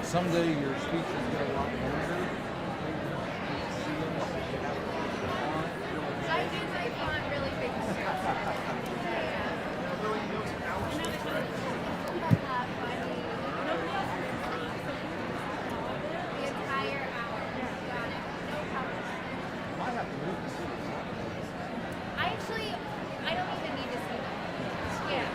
Someday your speeches get a lot longer. I did my font really big. The entire hour. Got it. No problem. Might have to move the seats. I don't even need to see them. Yeah.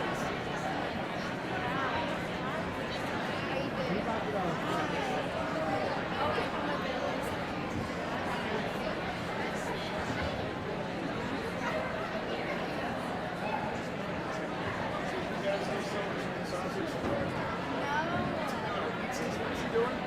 How you doing?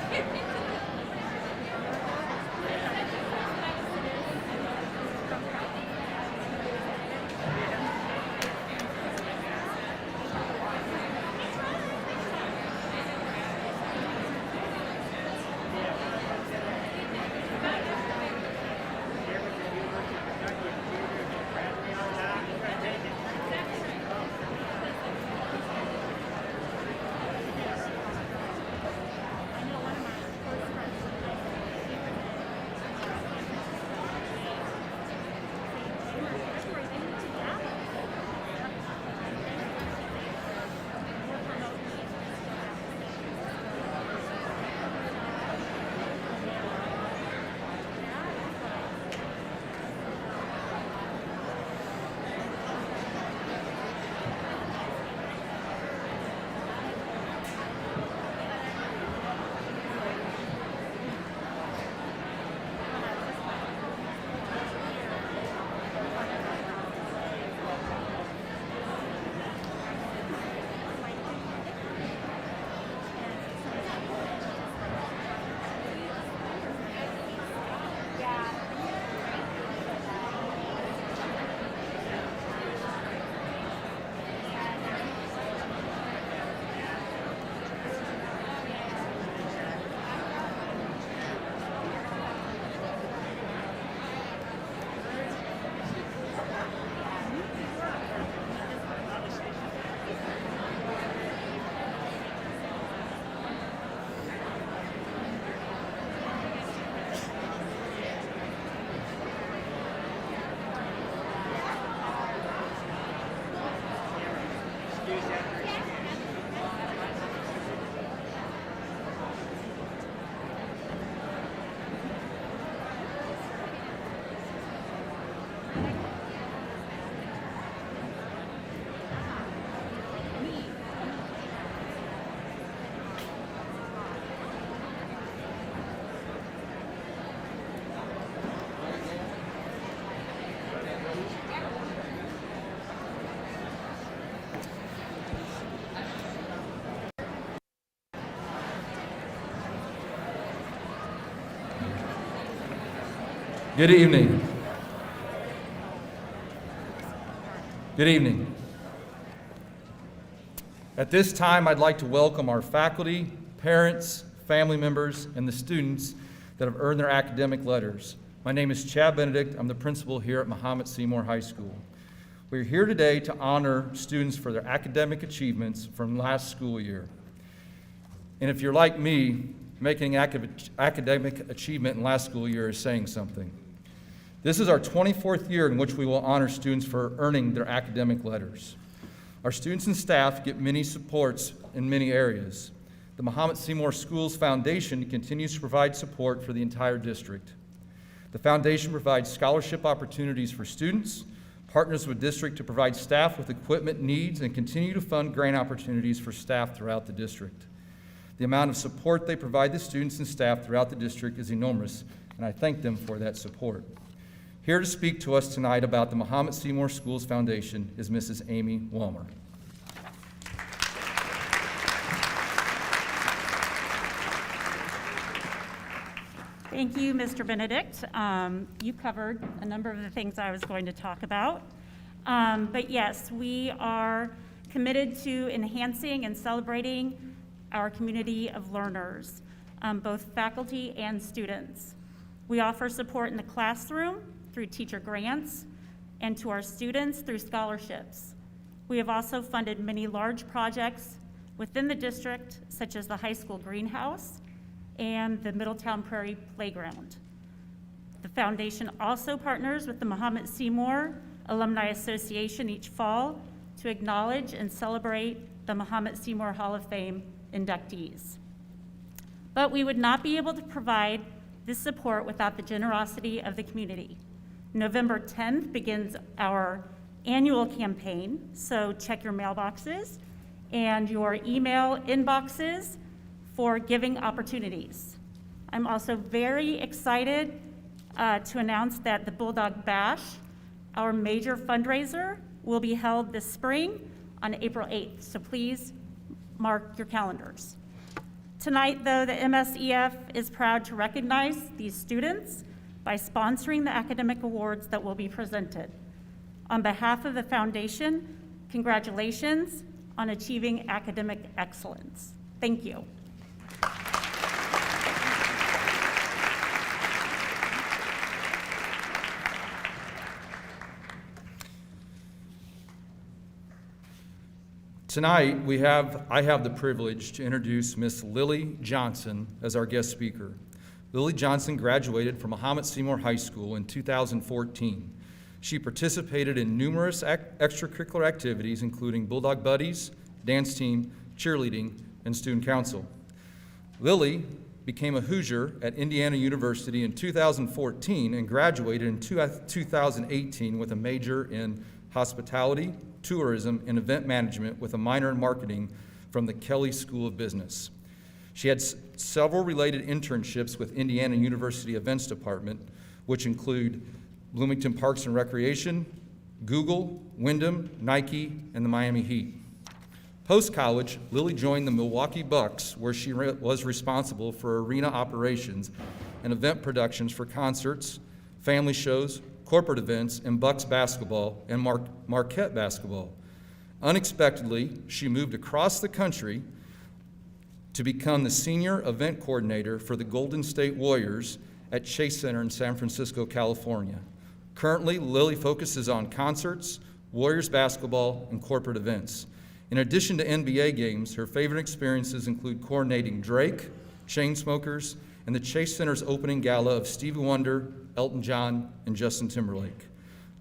Okay. Good evening. Good evening. At this time, I'd like to welcome our faculty, parents, family members, and the students that have earned their academic letters. My name is Chad Benedict. I'm the principal here at Mahomet-Seymour High School. We're here today to honor students for their academic achievements from last school year. And if you're like me, making academic achievement in last school year is saying something. This is our 24th year in which we will honor students for earning their academic letters. Our students and staff get many supports in many areas. The Mahomet-Seymour Schools Foundation continues to provide support for the entire district. The foundation provides scholarship opportunities for students, partners with district to provide staff with equipment needs, and continue to fund grant opportunities for staff throughout the district. The amount of support they provide the students and staff throughout the district is enormous, and I thank them for that support. Here to speak to us tonight about the Mahomet-Seymour Schools Foundation is Mrs. Amy Wilmer. Thank you, Mr. Benedict. You covered a number of the things I was going to talk about. But yes, we are committed to enhancing and celebrating our community of learners, both faculty and students. We offer support in the classroom through teacher grants and to our students through scholarships. We have also funded many large projects within the district, such as the high school greenhouse and the Middletown Prairie Playground. The foundation also partners with the Mahomet-Seymour Alumni Association each fall to acknowledge and celebrate the Mahomet-Seymour Hall of Fame inductees. But we would not be able to provide this support without the generosity of the community. November 10th begins our annual campaign, so check your mailboxes and your email inboxes for giving opportunities. I'm also very excited to announce that the Bulldog Bash, our major fundraiser, will be held this spring on April 8th, so please mark your calendars. Tonight, though, the MSEF is proud to recognize these students by sponsoring the academic awards that will be presented. On behalf of the foundation, congratulations on achieving academic excellence. Thank you. Tonight, I have the privilege to introduce Miss Lily Johnson as our guest speaker. Lily Johnson graduated from Mahomet-Seymour High School in 2014. She participated in numerous extracurricular activities, including Bulldog Buddies, dance team, cheerleading, and student council. Lily became a Hoosier at Indiana University in 2014 and graduated in 2018 with a major in hospitality, tourism, and event management with a minor in marketing from the Kelley School of Business. She had several related internships with Indiana University Events Department, which include Bloomington Parks and Recreation, Google, Wyndham, Nike, and the Miami Heat. Post-college, Lily joined the Milwaukee Bucks, where she was responsible for arena operations and event productions for concerts, family shows, corporate events, and Bucks basketball and Marquette basketball. Unexpectedly, she moved across the country to become the senior event coordinator for the Golden State Warriors at Chase Center in San Francisco, California. Currently, Lily focuses on concerts, Warriors basketball, and corporate events. In addition to NBA games, her favorite experiences include coordinating Drake, Chainsmokers, and the Chase Center's opening gala of Stevie Wonder, Elton John, and Justin Timberlake.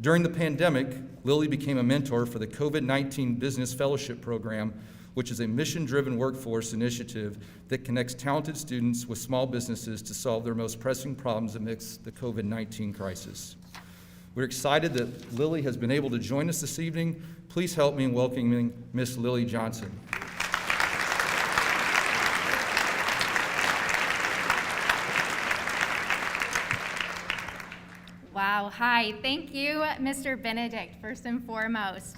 During the pandemic, Lily became a mentor for the COVID-19 Business Fellowship Program, which is a mission-driven workforce initiative that connects talented students with small businesses to solve their most pressing problems amidst the COVID-19 crisis. We're excited that Lily has been able to join us this evening. Please help me in welcoming Miss Lily Johnson. Wow, hi. Thank you, Mr. Benedict, first and foremost,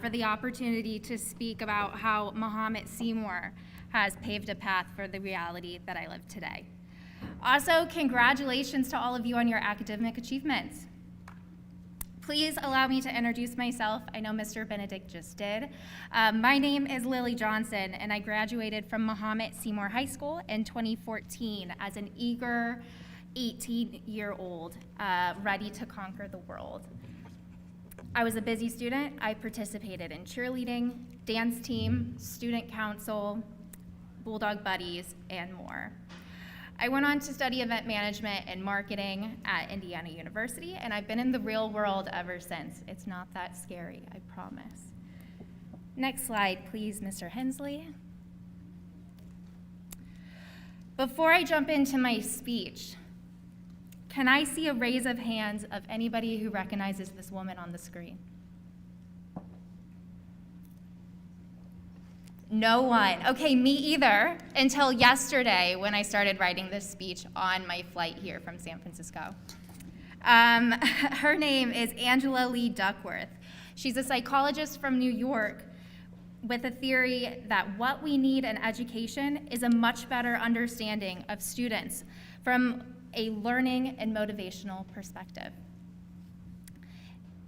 for the opportunity to speak about how Mahomet-Seymour has paved a path for the reality that I live today. Also, congratulations to all of you on your academic achievements. Please allow me to introduce myself. I know Mr. Benedict just did. My name is Lily Johnson, and I graduated from Mahomet-Seymour High School in 2014 as an eager 18-year-old ready to conquer the world. I was a busy student. I participated in cheerleading, dance team, student council, Bulldog Buddies, and more. I went on to study event management and marketing at Indiana University, and I've been in the real world ever since. It's not that scary, I promise. Next slide, please, Mr. Hensley. Before I jump into my speech, can I see a raise of hands of anybody who recognizes this woman on the screen? No one. Okay, me either, until yesterday when I started writing this speech on my flight here from San Francisco. Her name is Angela Lee Duckworth. She's a psychologist from New York with a theory that what we need in education is a much better understanding of students from a learning and motivational perspective.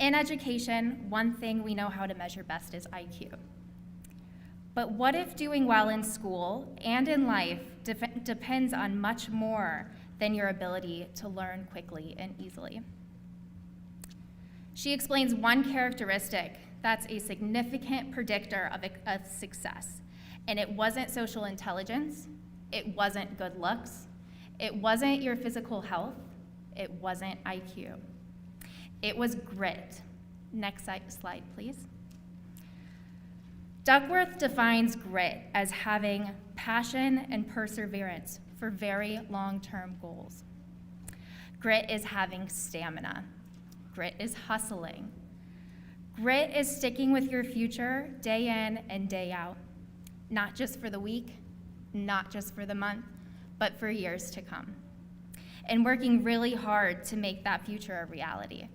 In education, one thing we know how to measure best is IQ. But what if doing well in school and in life depends on much more than your ability to learn quickly and easily? She explains one characteristic that's a significant predictor of success, and it wasn't social intelligence, it wasn't good looks, it wasn't your physical health, it wasn't IQ. It was grit. Next slide, please. Duckworth defines grit as having passion and perseverance for very long-term goals. Grit is having stamina. Grit is hustling. Grit is sticking with your future day in and day out, not just for the week, not just for the month, but for years to come, and working really hard to make that future a reality.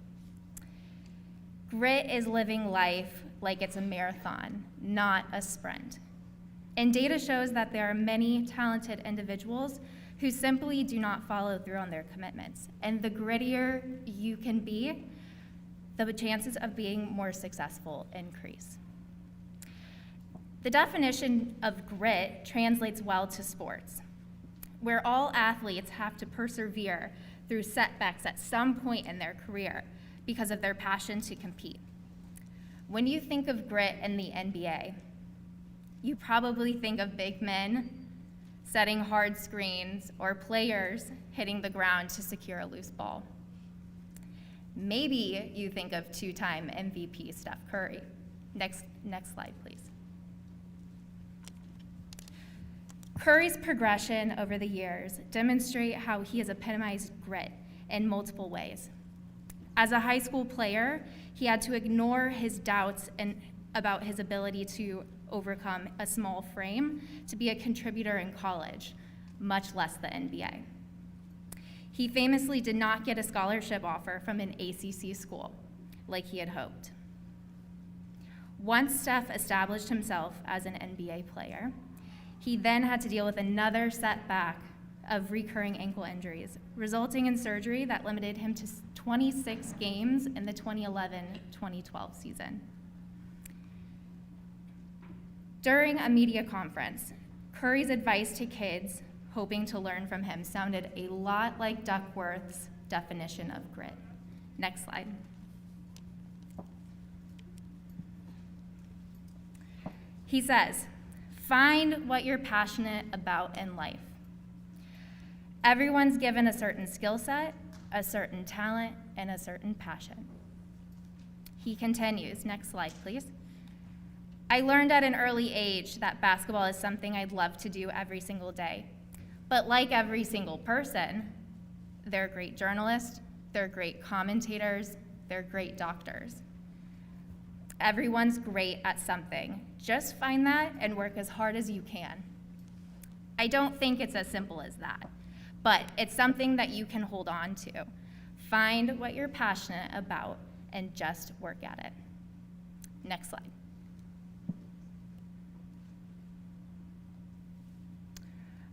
Grit is living life like it's a marathon, not a sprint. And data shows that there are many talented individuals who simply do not follow through on their commitments. And the grittier you can be, the chances of being more successful increase. The definition of grit translates well to sports, where all athletes have to persevere through setbacks at some point in their career because of their passion to compete. When you think of grit in the NBA, you probably think of big men setting hard screens or players hitting the ground to secure a loose ball. Maybe you think of two-time MVP Steph Curry. Next slide, please. Curry's progression over the years demonstrate how he has epitomized grit in multiple ways. As a high school player, he had to ignore his doubts about his ability to overcome a small frame to be a contributor in college, much less the NBA. He famously did not get a scholarship offer from an ACC school like he had hoped. Once Steph established himself as an NBA player, he then had to deal with another setback of recurring ankle injuries, resulting in surgery that limited him to 26 games in the 2011-2012 season. During a media conference, Curry's advice to kids hoping to learn from him sounded a lot like Duckworth's definition of grit. Next slide. He says, find what you're passionate about in life. Everyone's given a certain skill set, a certain talent, and a certain passion. He continues, next slide, please. I learned at an early age that basketball is something I'd love to do every single day. But like every single person, they're great journalists, they're great commentators, they're great doctors. Everyone's great at something. Just find that and work as hard as you can. I don't think it's as simple as that, but it's something that you can hold on to. Find what you're passionate about and just work at it. Next slide.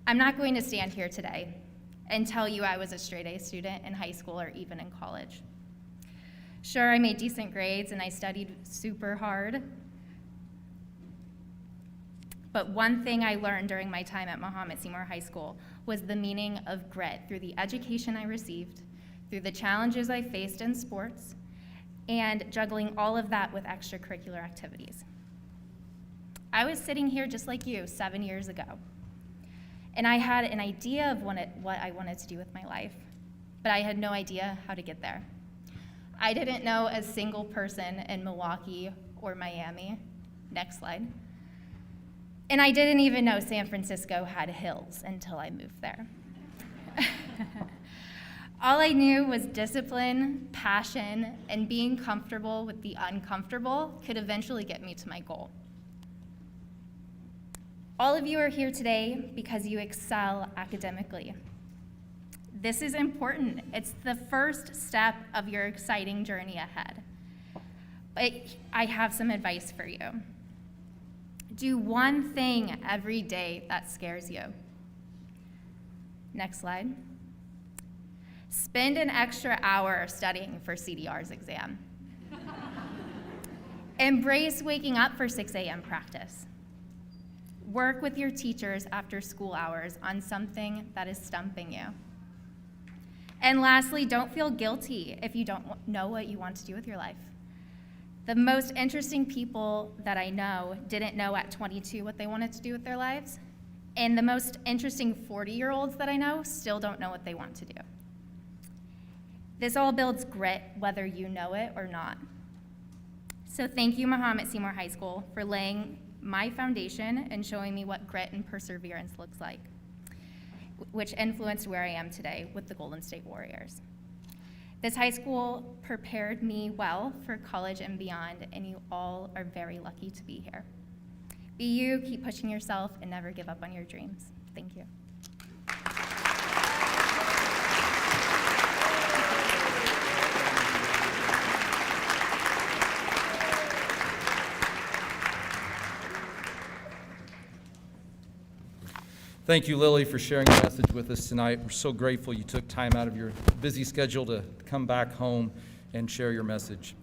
I'm not going to stand here today and tell you I was a straight-A student in high school or even in college. Sure, I made decent grades and I studied super hard, but one thing I learned during my time at Mahomet-Seymour High School was the meaning of grit through the education I received, through the challenges I faced in sports, and juggling all of that with extracurricular activities. I was sitting here just like you 7 years ago, and I had an idea of what I wanted to do with my life, but I had no idea how to get there. I didn't know a single person in Milwaukee or Miami. Next slide. And I didn't even know San Francisco had hills until I moved there. All I knew was discipline, passion, and being comfortable with the uncomfortable could eventually get me to my goal. All of you are here today because you excel academically. This is important. It's the first step of your exciting journey ahead. But I have some advice for you. Do one thing every day that scares you. Next slide. Spend an extra hour studying for CDR's exam. Embrace waking up for 6 a.m. practice. Work with your teachers after school hours on something that is stumping you. And lastly, don't feel guilty if you don't know what you want to do with your life. The most interesting people that I know didn't know at 22 what they wanted to do with their lives, and the most interesting 40-year-olds that I know still don't know what they want to do. This all builds grit, whether you know it or not. So thank you, Mahomet-Seymour High School, for laying my foundation and showing me what grit and perseverance looks like, which influenced where I am today with the Golden State Warriors. This high school prepared me well for college and beyond, and you all are very lucky to be here. Be you, keep pushing yourself, and never give up on your dreams. Thank you. Thank you, Lily, for sharing your message with us tonight. We're so grateful you took time out of your busy schedule to come back home and share your message.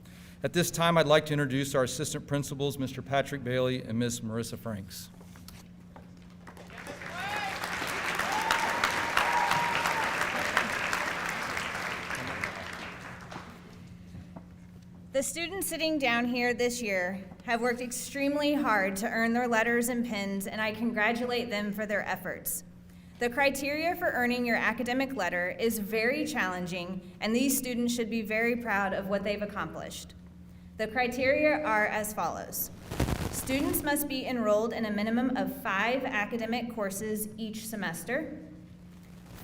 At this time, I'd like to introduce our assistant principals, Mr. Patrick Bailey and Ms. Marissa Franks. The students sitting down here this year have worked extremely hard to earn their letters and pins, and I congratulate them for their efforts. The criteria for earning your academic letter is very challenging, and these students should be very proud of what they've accomplished. The criteria are as follows. Students must be enrolled in a minimum of 5 academic courses each semester.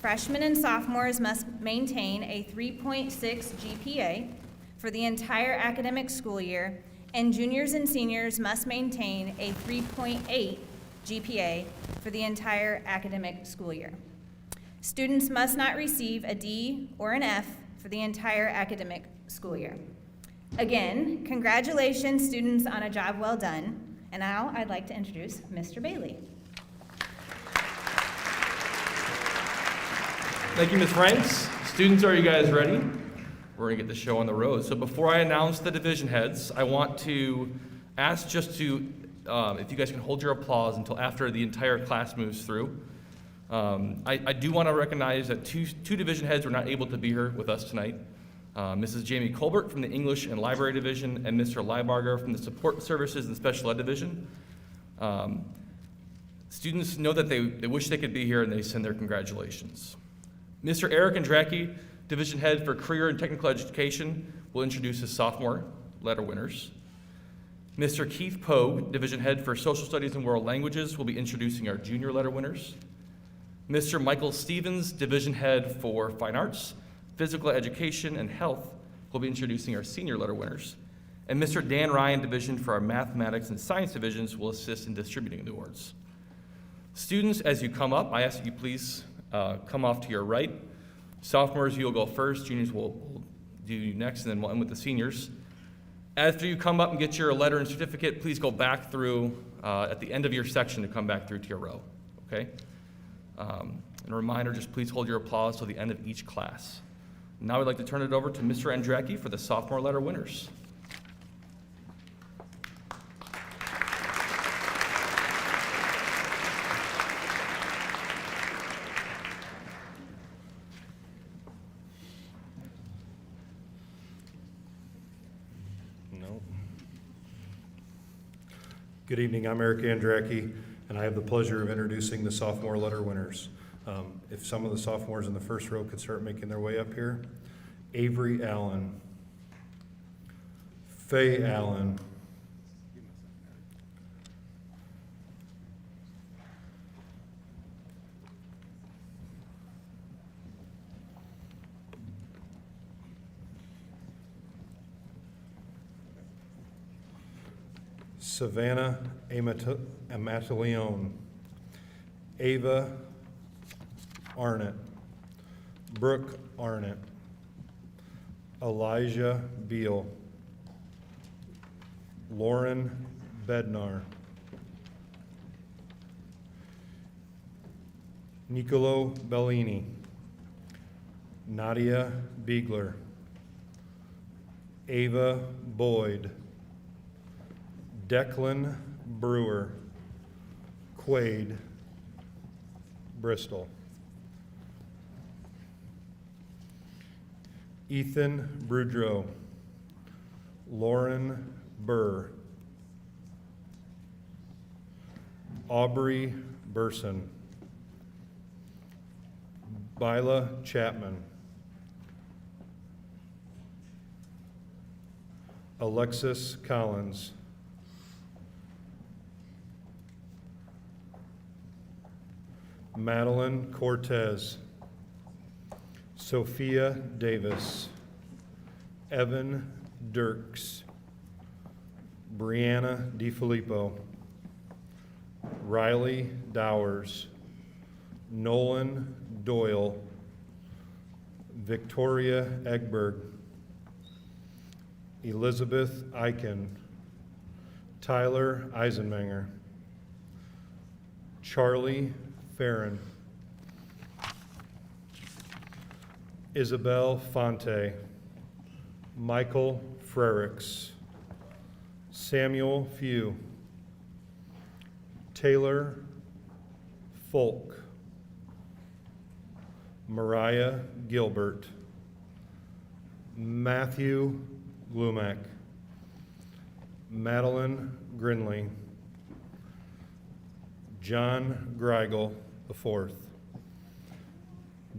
Freshmen and sophomores must maintain a 3.6 GPA for the entire academic school year, and juniors and seniors must maintain a 3.8 GPA for the entire academic school year. Students must not receive a D or an F for the entire academic school year. Again, congratulations, students, on a job well done. And now I'd like to introduce Mr. Bailey. Thank you, Ms. Franks. Students, are you guys ready? We're gonna get the show on the road. So before I announce the division heads, I want to ask just to, if you guys can hold your applause until after the entire class moves through. I do want to recognize that two division heads were not able to be here with us tonight. Mrs. Jamie Colbert from the English and Library Division and Mr. Leibarger from the Support Services and Special Ed Division. Students know that they wish they could be here and they send their congratulations. Mr. Eric Andracki, Division Head for Career and Technical Education, will introduce his sophomore letter winners. Mr. Keith Poe, Division Head for Social Studies and World Languages, will be introducing our junior letter winners. Mr. Michael Stevens, Division Head for Fine Arts, Physical Education, and Health, will be introducing our senior letter winners. And Mr. Dan Ryan, Division for our Mathematics and Science Divisions, will assist in distributing the awards. Students, as you come up, I ask that you please come off to your right. Sophomores, you'll go first. Juniors will do you next, and then we'll end with the seniors. After you come up and get your letter and certificate, please go back through at the end of your section to come back through to your row, okay? And a reminder, just please hold your applause till the end of each class. Now I'd like to turn it over to Mr. Andracki for the sophomore letter winners. Good evening, I'm Eric Andracki, and I have the pleasure of introducing the sophomore letter winners. If some of the sophomores in the first row could start making their way up here. Avery Allen, Faye Allen, Savannah Amataleon, Ava Arnett, Brooke Arnett, Elijah Beal, Lauren Bednar, Nicolo Bellini, Nadia Biegler, Ava Boyd, Declan Brewer, Quaid Bristol, Ethan Boudreau, Lauren Burr, Aubrey Burson, Bila Chapman, Alexis Collins, Madeline Cortez, Sophia Davis, Evan Dirks, Brianna DiFilippo, Riley Dowers, Nolan Doyle, Victoria Egberg, Elizabeth Eichen, Tyler Eisenmenger, Charlie Farron, Isabel Fonte, Michael Frericks, Samuel Few, Taylor Folk, Mariah Gilbert, Matthew Glumack, Madeline Grinley, John Greigel IV,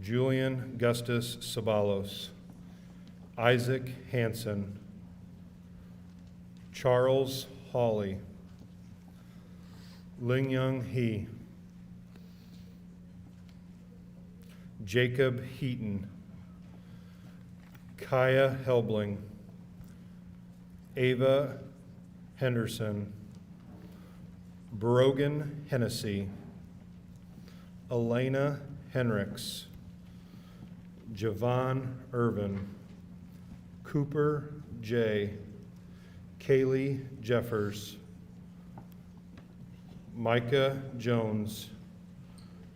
Julian Gustus Sabalos, Isaac Hansen, Charles Hawley, Ling Young He, Jacob Heaton, Kaya Helbling, Ava Henderson, Brogan Hennessy, Elena Henricks, Javon Irvin, Cooper J., Kaylee Jeffers, Micah Jones,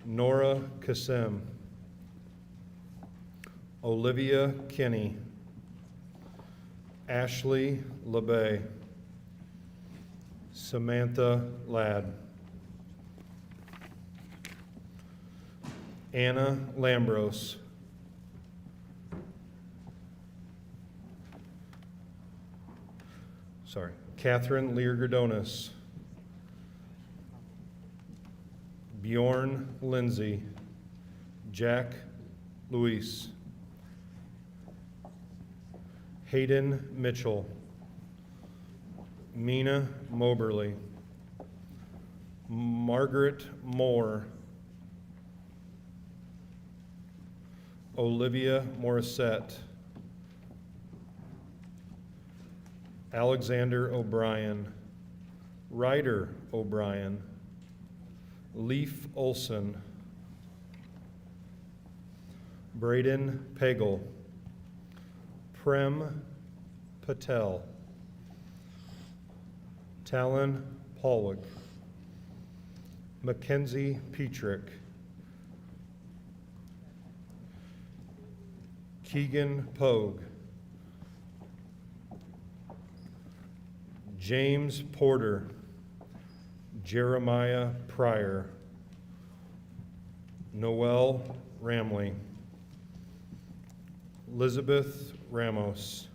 Nora Kasem, Olivia Kinney, Ashley LeBay, Samantha Ladd, Anna Lambros, Catherine Lear-Gardonis, Bjorn Lindsay, Jack Luis, Hayden Mitchell, Mina Moberly, Margaret Moore, Olivia Morissette, Alexander O'Brien, Ryder O'Brien, Leaf Olson, Braden Pagel, Prem Patel, Talon Polwick, Mackenzie Petrick, Keegan Pogue, James Porter, Jeremiah Pryor, Noel Ramley, Elizabeth Ramos,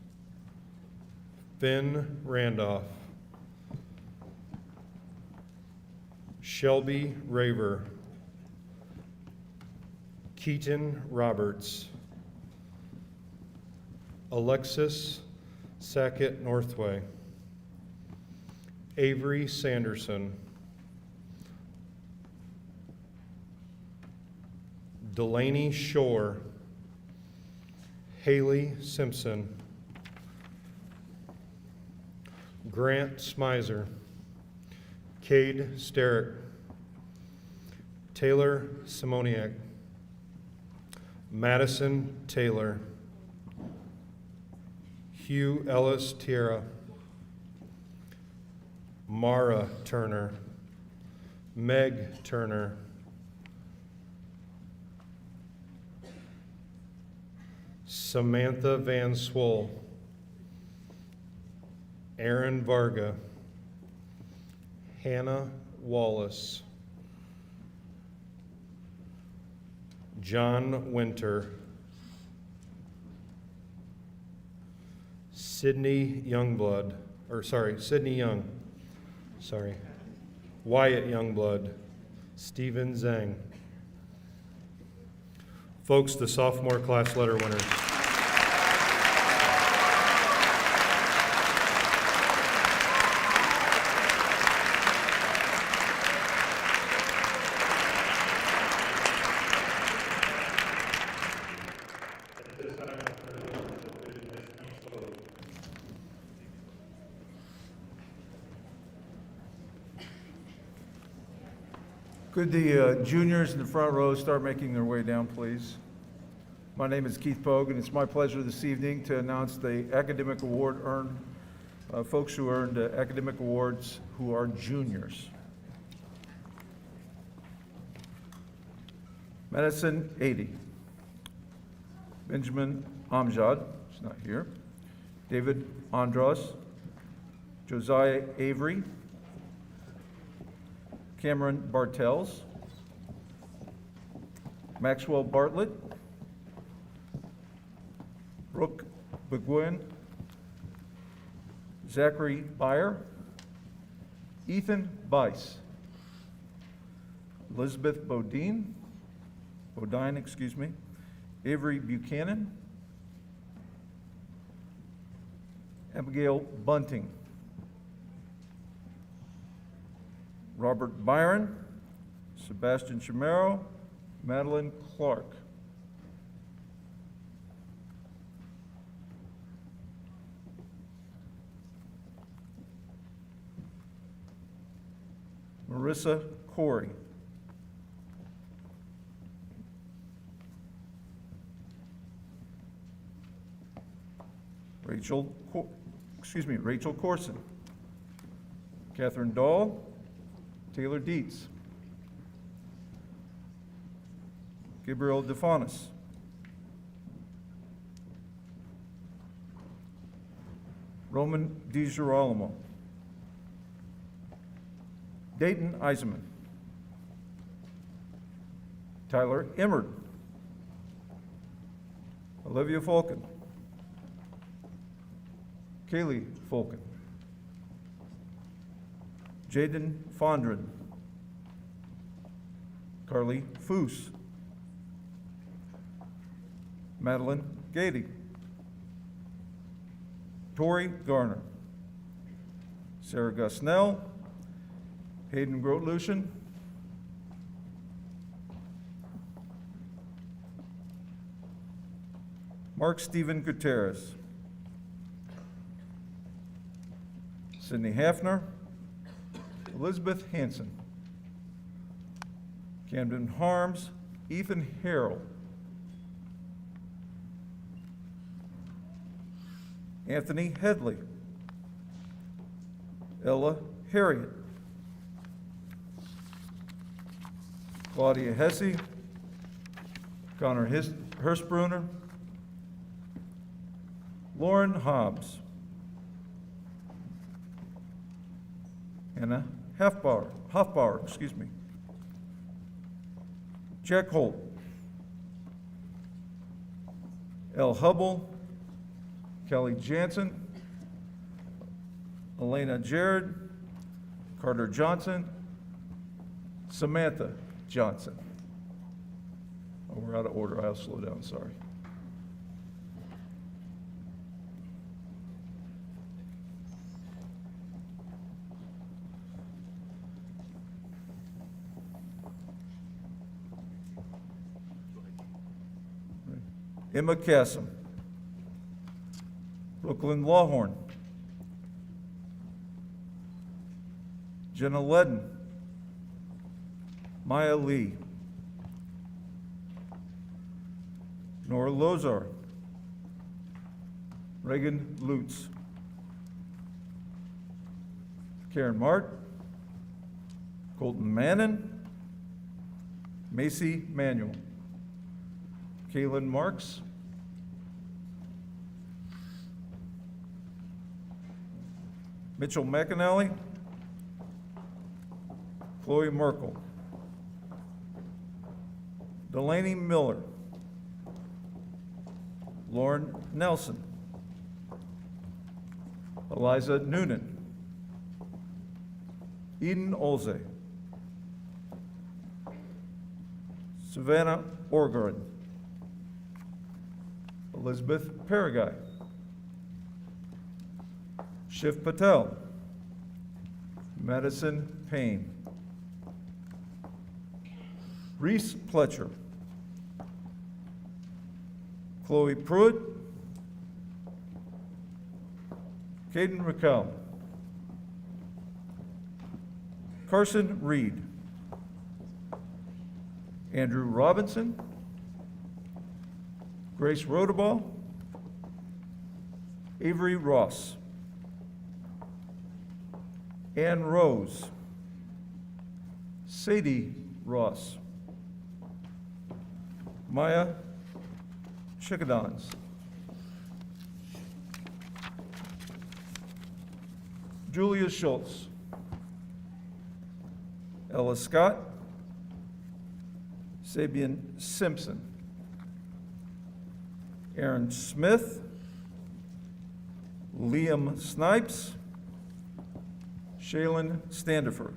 Finn Randolph, Shelby Raver, Keaton Roberts, Alexis Sackett Northway, Avery Sanderson, Delaney Shore, Haley Simpson, Grant Smizer, Cade Sterrick, Taylor Simoniak, Madison Taylor, Hugh Ellis Tierra, Mara Turner, Meg Turner, Samantha Van Swol, Aaron Varga, Hannah Wallace, John Winter, Sydney Young, Wyatt Youngblood, Stephen Zhang. Folks, the sophomore class letter winners. Could the juniors in the front row start making their way down, please? My name is Keith Pogue, and it's my pleasure this evening to announce the academic award folks who earned academic awards who are juniors. Madison 80. Benjamin Amjad, he's not here. David Andros. Josiah Avery. Cameron Bartels, Maxwell Bartlett, Brooke Begwin, Zachary Byer, Ethan Bice, Elizabeth Bodine, Avery Buchanan, Abigail Bunting, Robert Byron, Sebastian Chamero, Madeline Clark. Marissa Corey. Rachel Corson. Catherine Dahl. Taylor Dietz, Gabriel DeFanis, Roman DiGirolamo, Dayton Eisenman, Tyler Emmerd, Olivia Falcon, Kaylee Falcon, Jaden Fondren, Carly Foose, Madeline Gady, Tori Garner, Sarah Gusnell, Hayden Grotlushin, Mark Stephen Gutierrez, Sydney Hafner, Elizabeth Hanson, Camden Harms, Ethan Harrell, Anthony Headley, Ella Harriet, Claudia Hesse, Connor Hirschbruner, Lauren Hobbs, Anna Hoffbauer, Jack Holt, Elle Hubble, Kelly Jansen, Elena Jared, Carter Johnson, Samantha Johnson. Oh, we're out of order. I'll slow down, sorry. Emma Cassim, Brooklyn Lawhorn, Jenna Ledden, Maya Lee, Nora Lozar, Reagan Lutz, Karen Mart, Colton Mannon, Macy Manuel, Kaylin Marks, Mitchell McAnally, Chloe Merkel, Delaney Miller, Lauren Nelson, Eliza Noonan, Eden Olze, Savannah Orgaard, Elizabeth Paraguay, Shiv Patel, Madison Payne, Reese Pletcher, Chloe Pruitt, Caden Raquel, Carson Reed, Andrew Robinson, Grace Rodeball, Avery Ross, Ann Rose, Sadie Ross, Maya Chickadons, Julia Schultz, Ella Scott, Sabian Simpson, Aaron Smith, Liam Snipes, Shaylin Standifer,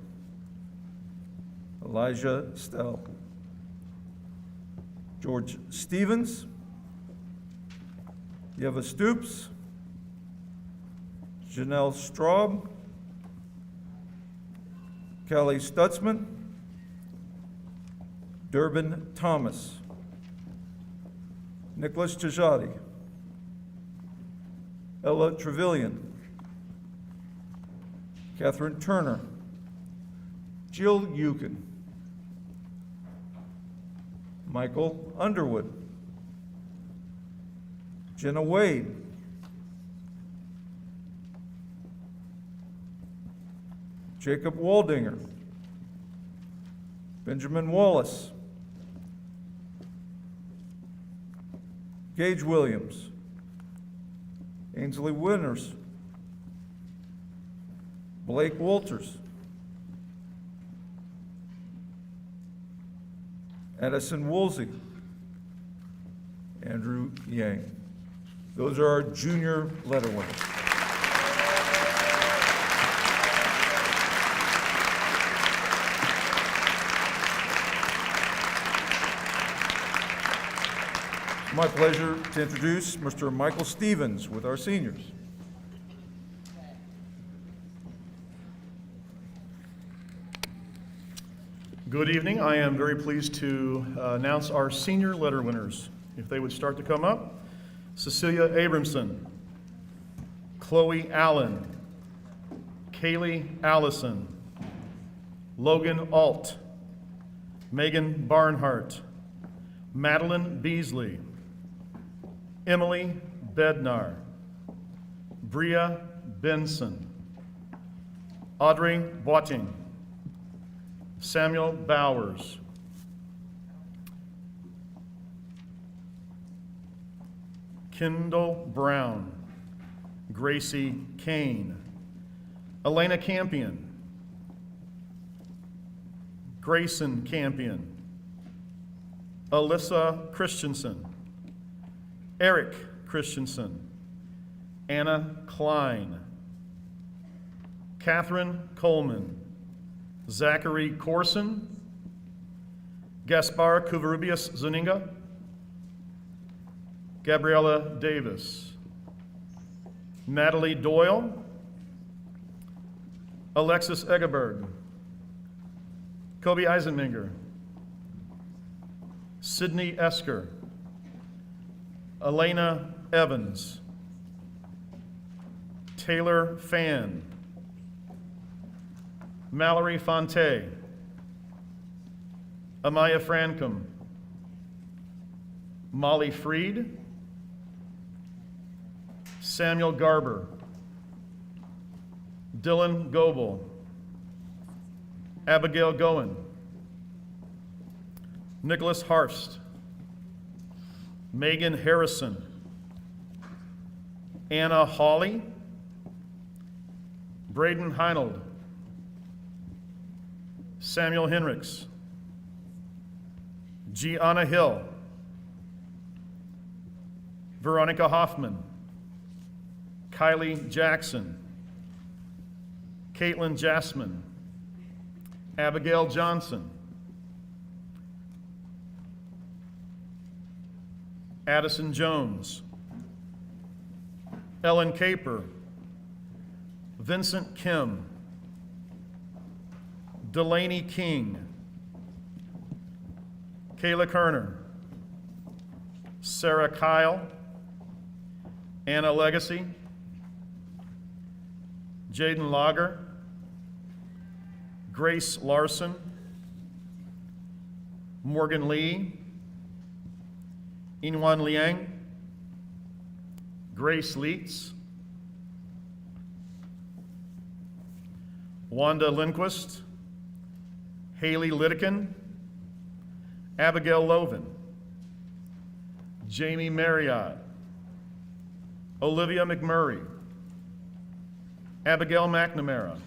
Elijah Stell, George Stevens, Yeva Stoops, Janelle Straub, Kelly Stutzman, Durbin Thomas, Nicholas Tajati, Ella Trevelyan, Catherine Turner, Jill Eukin, Michael Underwood, Jenna Wade, Jacob Waldinger, Benjamin Wallace, Gage Williams, Ainsley Winters, Blake Walters, Edison Woolsey, Andrew Yang. Those are our junior letter winners. It's my pleasure to introduce Mr. Michael Stevens with our seniors. Good evening. I am very pleased to announce our senior letter winners. If they would start to come up. Cecilia Abramson, Chloe Allen, Kaylee Allison, Logan Alt, Megan Barnhart, Madeline Beasley, Emily Bednar, Bria Benson, Audrey Boiting, Samuel Bowers, Kendall Brown, Gracie Kane, Elena Campion, Grayson Campion, Alyssa Christensen, Eric Christensen, Anna Klein, Catherine Coleman, Zachary Corson, Gaspar Covarrubias Zuninga, Gabriella Davis, Natalie Doyle, Alexis Egeberg, Kobe Eisenminger, Sydney Esker, Elena Evans, Taylor Fan, Mallory Fonte, Amaya Francom, Molly Freed, Samuel Garber, Dylan Goebel, Abigail Goen, Nicholas Harfst, Megan Harrison, Anna Hawley, Braden Heinold, Samuel Henricks, Gianna Hill, Veronica Hoffman, Kylie Jackson, Caitlin Jasmine, Abigail Johnson, Addison Jones, Ellen Caper, Vincent Kim, Delaney King, Kayla Kerner, Sarah Kyle, Anna Legacy, Jaden Lager, Grace Larson, Morgan Lee, Inwan Liang, Grace Leitz, Wanda Lindquist, Haley Litteken, Abigail Loven, Jamie Marriott, Olivia McMurray, Abigail McNamara,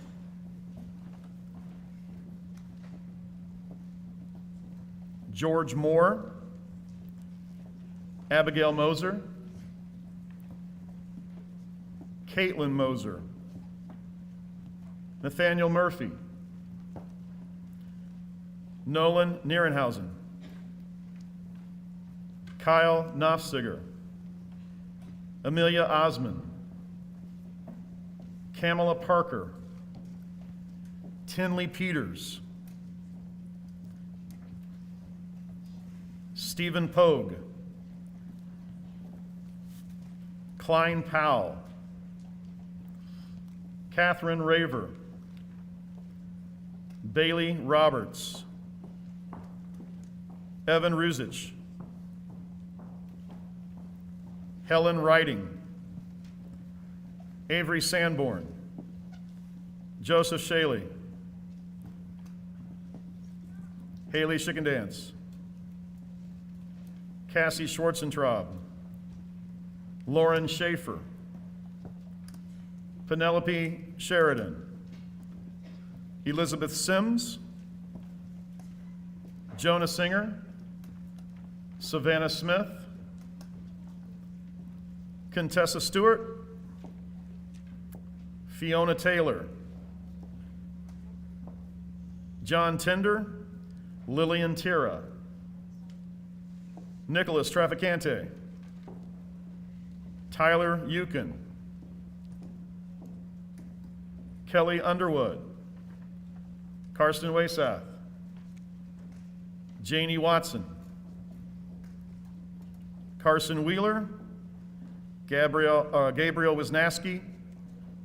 George Moore, Abigail Moser, Caitlin Moser, Nathaniel Murphy, Nolan Nierenhausen, Kyle Nofziger, Amelia Osman, Kamala Parker, Tinley Peters, Stephen Pogue, Klein Powell, Catherine Raver, Bailey Roberts, Evan Ruzich, Helen Writing, Avery Sanborn, Joseph Shaley, Haley Schickendance, Cassie Schwarzentraub, Lauren Schaefer, Penelope Sheridan, Elizabeth Sims, Jonah Singer, Savannah Smith, Contessa Stewart, Fiona Taylor, John Tinder, Lillian Tira, Nicholas Traficante, Tyler Eukin, Kelly Underwood, Karsten Waysath, Janie Watson, Carson Wheeler, Gabriel Wisnaski,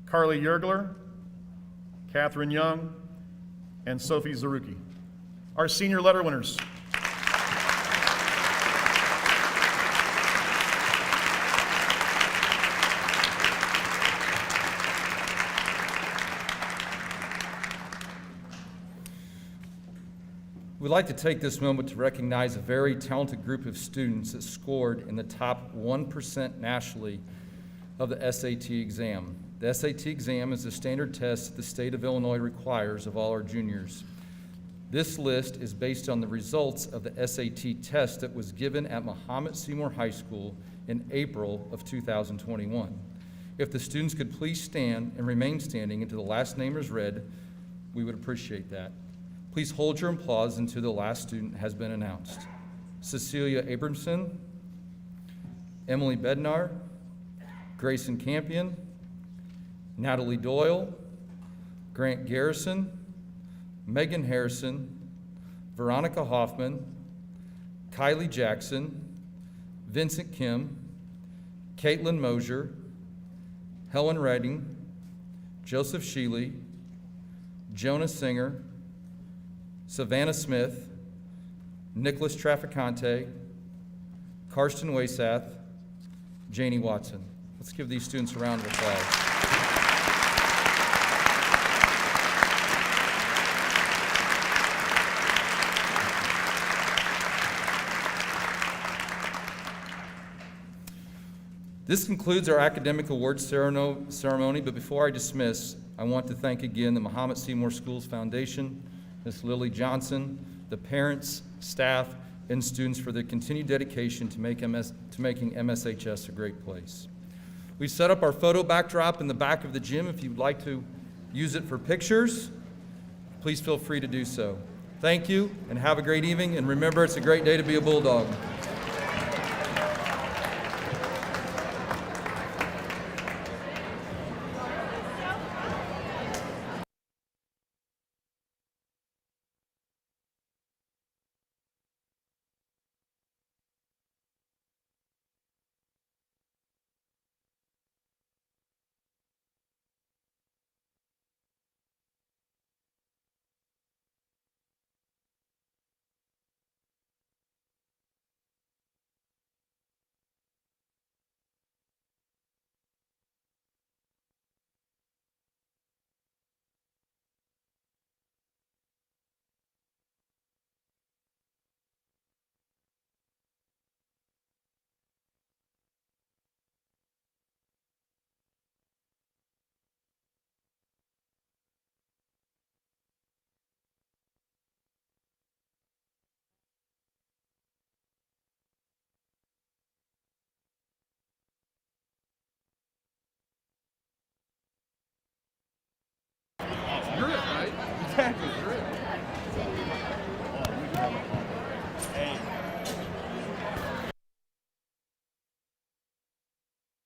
Carly Yergler, Catherine Young, and Sophie Zaruki. Our senior letter winners. We'd like to take this moment to recognize a very talented group of students that scored in the top 1% nationally of the SAT exam. The SAT exam is a standard test that the state of Illinois requires of all our juniors. This list is based on the results of the SAT test that was given at Mahomet-Seymour High School in April of 2021. If the students could please stand and remain standing until the last name is read, we would appreciate that. Please hold your applause until the last student has been announced. Cecilia Abramson, Emily Bednar, Grayson Campion, Natalie Doyle, Grant Garrison, Megan Harrison, Veronica Hoffman, Kylie Jackson, Vincent Kim, Caitlin Mosier, Helen Redding, Joseph Sheely, Jonah Singer, Savannah Smith, Nicholas Traficante, Karsten Waysath, Janie Watson. Let's give these students a round of applause. This concludes our academic awards ceremony, but before I dismiss, I want to thank again the Mahomet-Seymour Schools Foundation, Ms. Lily Johnson, the parents, staff, and students for their continued dedication to making MSHS a great place. We've set up our photo backdrop in the back of the gym. If you'd like to use it for pictures, please feel free to do so. Thank you, and have a great evening, and remember, it's a great day to be a Bulldog.